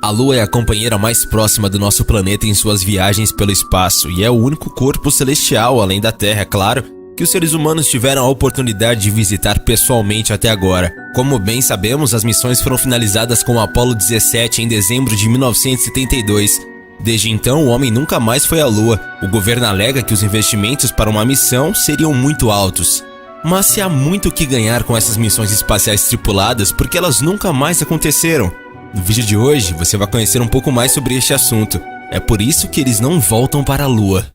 A Lua é a companheira mais próxima do nosso planeta em suas viagens pelo espaço e é o único corpo celestial, além da Terra, é claro, que os seres humanos tiveram a oportunidade de visitar pessoalmente até agora. Como bem sabemos, as missões foram finalizadas com o Apollo 17 em dezembro de 1972. Desde então, o homem nunca mais foi à Lua. O governo alega que os investimentos para uma missão seriam muito altos. Mas se há muito o que ganhar com essas missões espaciais tripuladas, porque elas nunca mais aconteceram. No vídeo de hoje, você vai conhecer um pouco mais sobre este assunto. É por isso que eles não voltam para a Lua.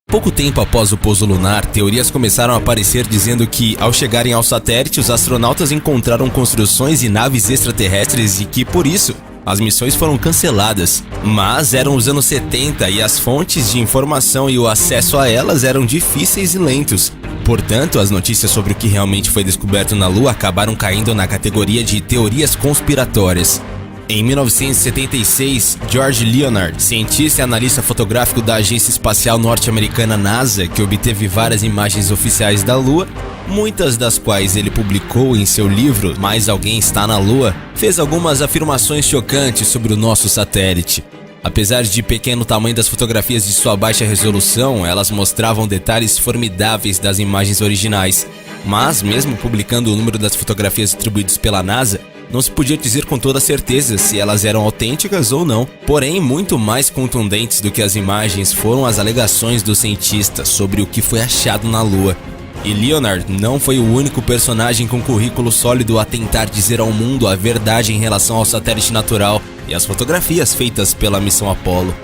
Pouco tempo após o pouso lunar, teorias começaram a aparecer dizendo que, ao chegarem ao satélite, os astronautas encontraram construções e naves extraterrestres e que, por isso, as missões foram canceladas. Mas eram os anos 70 e as fontes de informação e o acesso a elas eram difíceis e lentos. Portanto, as notícias sobre o que realmente foi descoberto na Lua acabaram caindo na categoria de teorias conspiratórias. Em 1976, George Leonard, cientista e analista fotográfico da agência espacial norte-americana NASA, que obteve várias imagens oficiais da Lua, muitas das quais ele publicou em seu livro Mais Alguém Está na Lua, fez algumas afirmações chocantes sobre o nosso satélite. Apesar de pequeno tamanho das fotografias de sua baixa resolução, elas mostravam detalhes formidáveis das imagens originais. Mas, mesmo publicando o número das fotografias distribuídas pela NASA, não se podia dizer com toda certeza se elas eram autênticas ou não. Porém, muito mais contundentes do que as imagens foram as alegações do cientista sobre o que foi achado na Lua. E Leonard não foi o único personagem com currículo sólido a tentar dizer ao mundo a verdade em relação ao satélite natural e às fotografias feitas pela missão Apollo.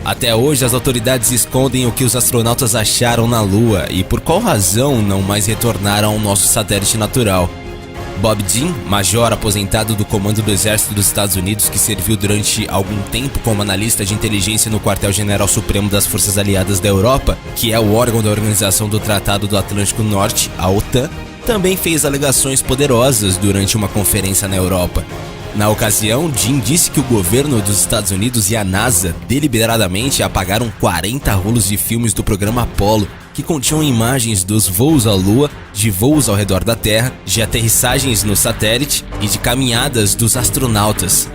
Até hoje, as autoridades escondem o que os astronautas acharam na Lua e por qual razão não mais retornaram ao nosso satélite natural. Bob Dean, major aposentado do comando do Exército dos Estados Unidos que serviu durante algum tempo como analista de inteligência no Quartel-General Supremo das Forças Aliadas da Europa, que é o órgão da Organização do Tratado do Atlântico Norte, a OTAN, também fez alegações poderosas durante uma conferência na Europa. Na ocasião, Dean disse que o governo dos Estados Unidos e a NASA deliberadamente apagaram 40 rolos de filmes do programa Apollo, que continham imagens dos voos à Lua, de voos ao redor da Terra, de aterrissagens no satélite e de caminhadas dos astronautas.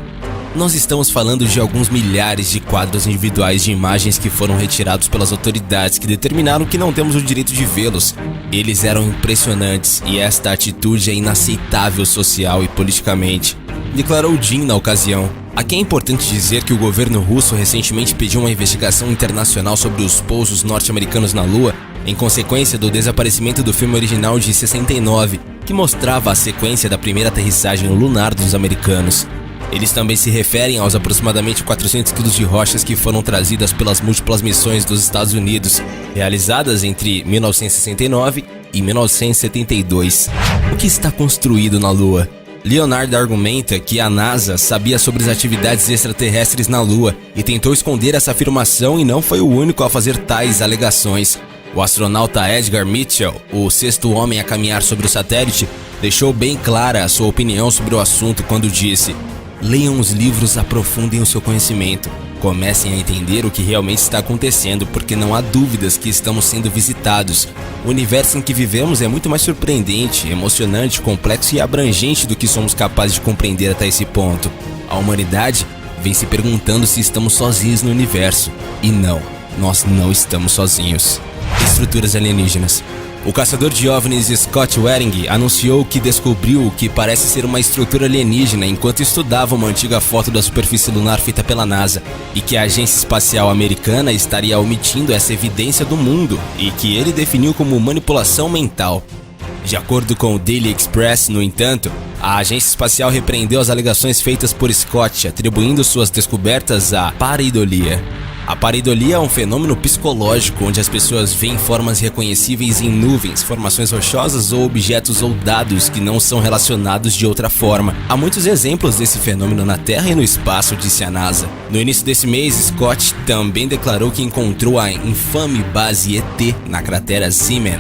Nós estamos falando de alguns milhares de quadros individuais de imagens que foram retirados pelas autoridades que determinaram que não temos o direito de vê-los. Eles eram impressionantes e esta atitude é inaceitável social e politicamente, declarou Dean na ocasião. Aqui é importante dizer que o governo russo recentemente pediu uma investigação internacional sobre os pousos norte-americanos na Lua, em consequência do desaparecimento do filme original de 69, que mostrava a sequência da primeira aterrissagem lunar dos americanos. Eles também se referem aos aproximadamente 400 quilos de rochas que foram trazidas pelas múltiplas missões dos Estados Unidos, realizadas entre 1969 e 1972. O que está construído na Lua? Leonard argumenta que a NASA sabia sobre as atividades extraterrestres na Lua e tentou esconder essa afirmação e não foi o único a fazer tais alegações. O astronauta Edgar Mitchell, o sexto homem a caminhar sobre o satélite, deixou bem clara a sua opinião sobre o assunto quando disse: "Leiam os livros, aprofundem o seu conhecimento. Comecem a entender o que realmente está acontecendo, porque não há dúvidas que estamos sendo visitados. O universo em que vivemos é muito mais surpreendente, emocionante, complexo e abrangente do que somos capazes de compreender até esse ponto. A humanidade vem se perguntando se estamos sozinhos no universo. E não, nós não estamos sozinhos." Estruturas alienígenas. O caçador de OVNIs Scott Waring anunciou que descobriu o que parece ser uma estrutura alienígena enquanto estudava uma antiga foto da superfície lunar feita pela NASA, e que a Agência Espacial Americana estaria omitindo essa evidência do mundo, e que ele definiu como manipulação mental. De acordo com o Daily Express, no entanto, a agência espacial repreendeu as alegações feitas por Scott, atribuindo suas descobertas à pareidolia. A pareidolia é um fenômeno psicológico onde as pessoas veem formas reconhecíveis em nuvens, formações rochosas ou objetos ou dados que não são relacionados de outra forma. Há muitos exemplos desse fenômeno na Terra e no espaço, disse a NASA. No início desse mês, Scott também declarou que encontrou a infame base ET na cratera Zeeman.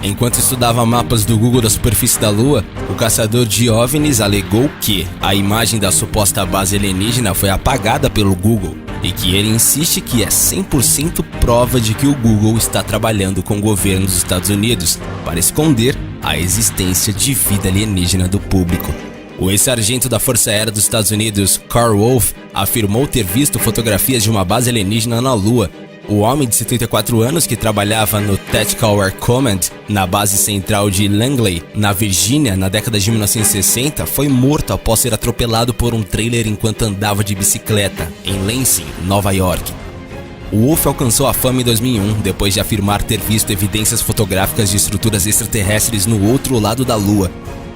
Enquanto estudava mapas do Google da superfície da Lua, o caçador de OVNIs alegou que a imagem da suposta base alienígena foi apagada pelo Google. e que ele insiste que é 100% prova de que o Google está trabalhando com o governo dos Estados Unidos para esconder a existência de vida alienígena do público. O ex-sargento da Força Aérea dos Estados Unidos, Carl Wolf, afirmou ter visto fotografias de uma base alienígena na Lua. O homem de 74 anos, que trabalhava no Tactical Air Command, na base central de Langley, na Virgínia, na década de 1960, foi morto após ser atropelado por um trailer enquanto andava de bicicleta, em Lansing, Nova York. O Wolf alcançou a fama em 2001, depois de afirmar ter visto evidências fotográficas de estruturas extraterrestres no outro lado da Lua.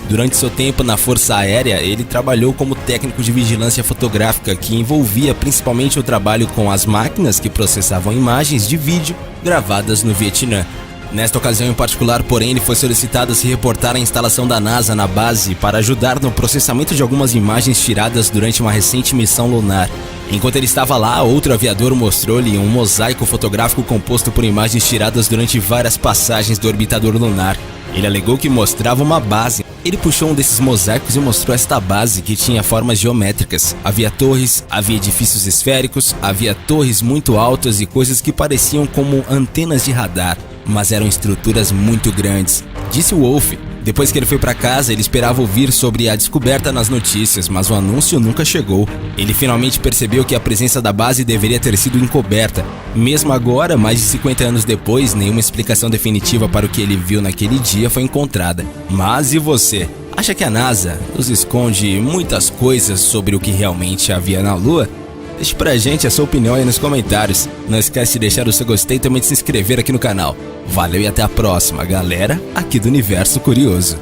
Durante seu tempo na Força Aérea, ele trabalhou como técnico de vigilância fotográfica, que envolvia principalmente o trabalho com as máquinas que processavam imagens de vídeo gravadas no Vietnã. Nesta ocasião em particular, porém, ele foi solicitado a se reportar à instalação da NASA na base para ajudar no processamento de algumas imagens tiradas durante uma recente missão lunar. Enquanto ele estava lá, outro aviador mostrou-lhe um mosaico fotográfico composto por imagens tiradas durante várias passagens do orbitador lunar. Ele alegou que mostrava uma base. Ele puxou um desses mosaicos e mostrou esta base, que tinha formas geométricas. Havia torres, havia edifícios esféricos, havia torres muito altas e coisas que pareciam como antenas de radar, mas eram estruturas muito grandes, disse Wolf. Depois que ele foi para casa, ele esperava ouvir sobre a descoberta nas notícias, mas o anúncio nunca chegou. Ele finalmente percebeu que a presença da base deveria ter sido encoberta. Mesmo agora, mais de 50 anos depois, nenhuma explicação definitiva para o que ele viu naquele dia foi encontrada. Mas e você? Acha que a NASA nos esconde muitas coisas sobre o que realmente havia na Lua? Deixe pra gente a sua opinião aí nos comentários. Não esquece de deixar o seu gostei e também de se inscrever aqui no canal. Valeu e até a próxima, galera, aqui do Universo Curioso.